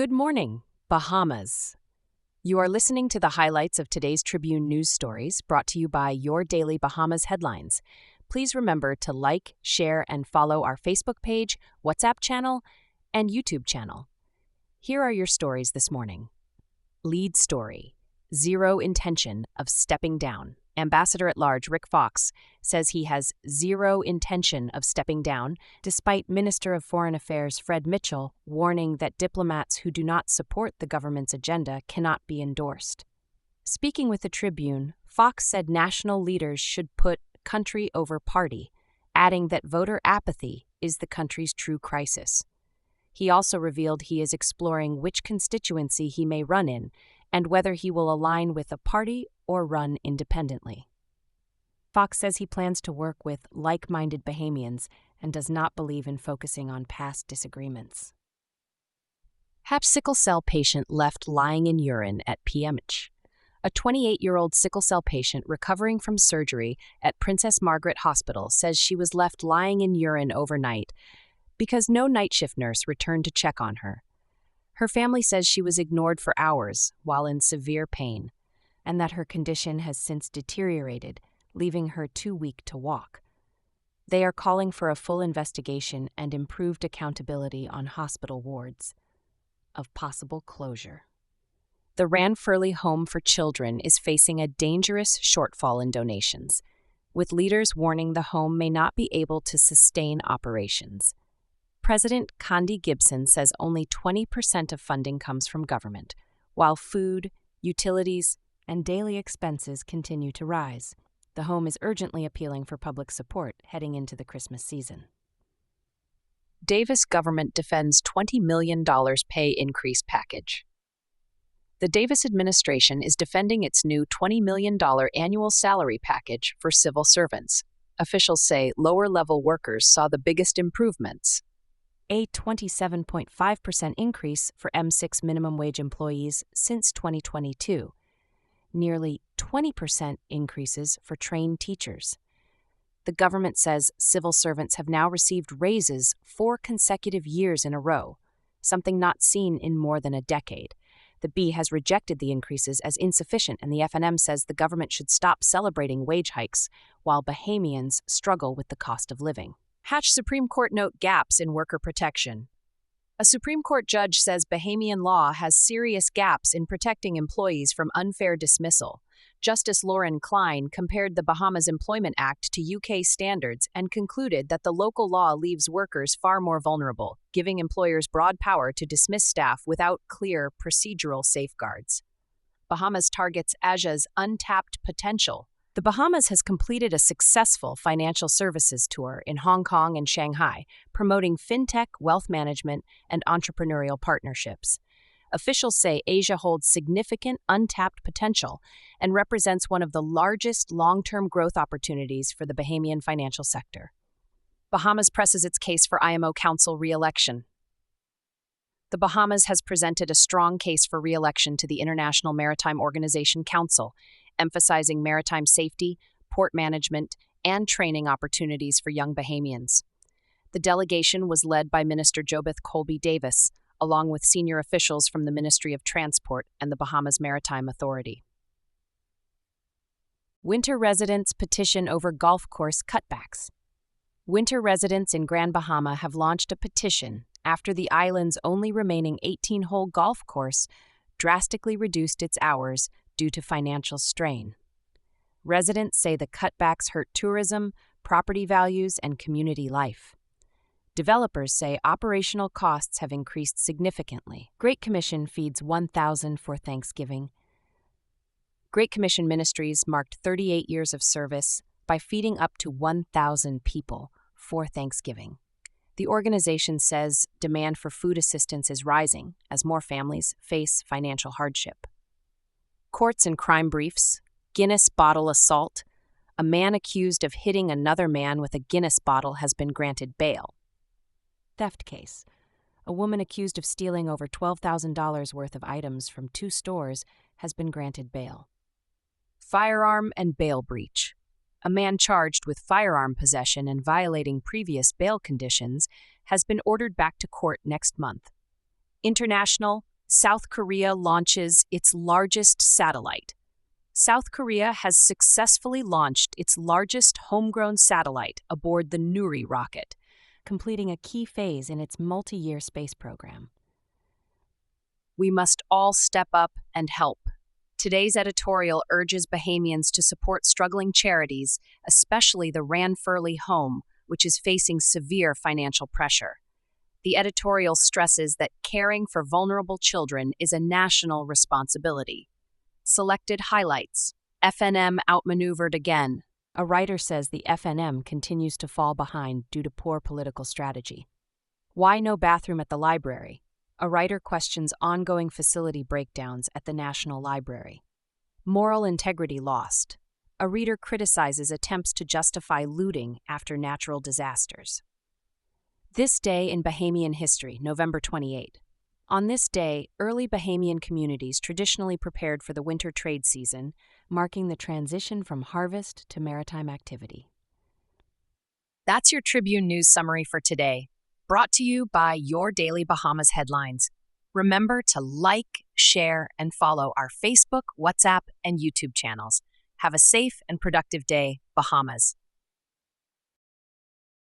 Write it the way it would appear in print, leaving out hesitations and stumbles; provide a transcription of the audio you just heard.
Good morning, Bahamas. You are listening to the highlights of today's Tribune news stories brought to you by your daily Bahamas headlines. Please remember to like, share, and follow our Facebook page, WhatsApp channel, and YouTube channel. Here are your stories this morning. Lead story: Zero intention of stepping down. Ambassador-at-Large Rick Fox says he has zero intention of stepping down, despite Minister of Foreign Affairs Fred Mitchell warning that diplomats who do not support the government's agenda cannot be endorsed. Speaking with the Tribune, Fox said national leaders should put country over party, adding that voter apathy is the country's true crisis. He also revealed he is exploring which constituency he may run in and whether he will align with a party or run independently. Fox says he plans to work with like-minded Bahamians and does not believe in focusing on past disagreements. Hatch sickle cell patient left lying in urine at PMH. A 28-year-old sickle cell patient recovering from surgery at Princess Margaret Hospital says she was left lying in urine overnight because no night shift nurse returned to check on her. Her family says she was ignored for hours while in severe pain, and that her condition has since deteriorated, leaving her too weak to walk. They are calling for a full investigation and improved accountability on hospital wards of possible closure. The Ranfurly Home for Children is facing a dangerous shortfall in donations, with leaders warning the home may not be able to sustain operations. President Condi Gibson says only 20% of funding comes from government, while food, utilities, and daily expenses continue to rise. The home is urgently appealing for public support heading into the Christmas season. Davis government defends $20 million pay increase package. The Davis administration is defending its new $20 million annual salary package for civil servants. Officials say lower-level workers saw the biggest improvements. A 27.5% increase for M6 minimum wage employees since 2022. Nearly 20% increases for trained teachers. The government says civil servants have now received raises 4 consecutive years in a row, something not seen in more than a decade. The B has rejected the increases as insufficient, and the FNM says the government should stop celebrating wage hikes while Bahamians struggle with the cost of living. Hatch Supreme Court note gaps in worker protection. A Supreme Court judge says Bahamian law has serious gaps in protecting employees from unfair dismissal. Justice Lauren Klein compared the Bahamas Employment Act to UK standards and concluded that the local law leaves workers far more vulnerable, giving employers broad power to dismiss staff without clear procedural safeguards. Bahamas targets Asia's untapped potential. The Bahamas has completed a successful financial services tour in Hong Kong and Shanghai, promoting fintech, wealth management, and entrepreneurial partnerships. Officials say Asia holds significant untapped potential and represents one of the largest long-term growth opportunities for the Bahamian financial sector. Bahamas presses its case for IMO Council re-election. The Bahamas has presented a strong case for re-election to the International Maritime Organization Council, emphasizing maritime safety, port management, and training opportunities for young Bahamians. The delegation was led by Minister Jobeth Colby Davis, along with senior officials from the Ministry of Transport and the Bahamas Maritime Authority. Winter residents petition over golf course cutbacks. Winter residents in Grand Bahama have launched a petition after the island's only remaining 18-hole golf course drastically reduced its hours due to financial strain. Residents say the cutbacks hurt tourism, property values, and community life. Developers say operational costs have increased significantly. Great Commission feeds 1,000 for Thanksgiving. Great Commission Ministries marked 38 years of service by feeding up to 1,000 people for Thanksgiving. The organization says demand for food assistance is rising as more families face financial hardship. Courts and crime briefs: Guinness bottle assault. A man accused of hitting another man with a Guinness bottle has been granted bail. Theft case: a woman accused of stealing over $12,000 worth of items from 2 stores has been granted bail. Firearm and bail breach: a man charged with firearm possession and violating previous bail conditions has been ordered back to court next month. International South Korea launches its largest satellite. South Korea has successfully launched its largest homegrown satellite aboard the Nuri rocket, completing a key phase in its multi-year space program. We must all step up and help. Today's editorial urges Bahamians to support struggling charities, especially the Ranfurly Home, which is facing severe financial pressure. The editorial stresses that caring for vulnerable children is a national responsibility. Selected highlights. FNM outmaneuvered again. A writer says the FNM continues to fall behind due to poor political strategy. Why no bathroom at the library? A writer questions ongoing facility breakdowns at the National Library. Moral integrity lost. A reader criticizes attempts to justify looting after natural disasters. This day in Bahamian history, November 28. On this day, early Bahamian communities traditionally prepared for the winter trade season, marking the transition from harvest to maritime activity. That's your Tribune News Summary for today, brought to you by Your Daily Bahamas Headlines. Remember to like, share, and follow our Facebook, WhatsApp, and YouTube channels. Have a safe and productive day, Bahamas.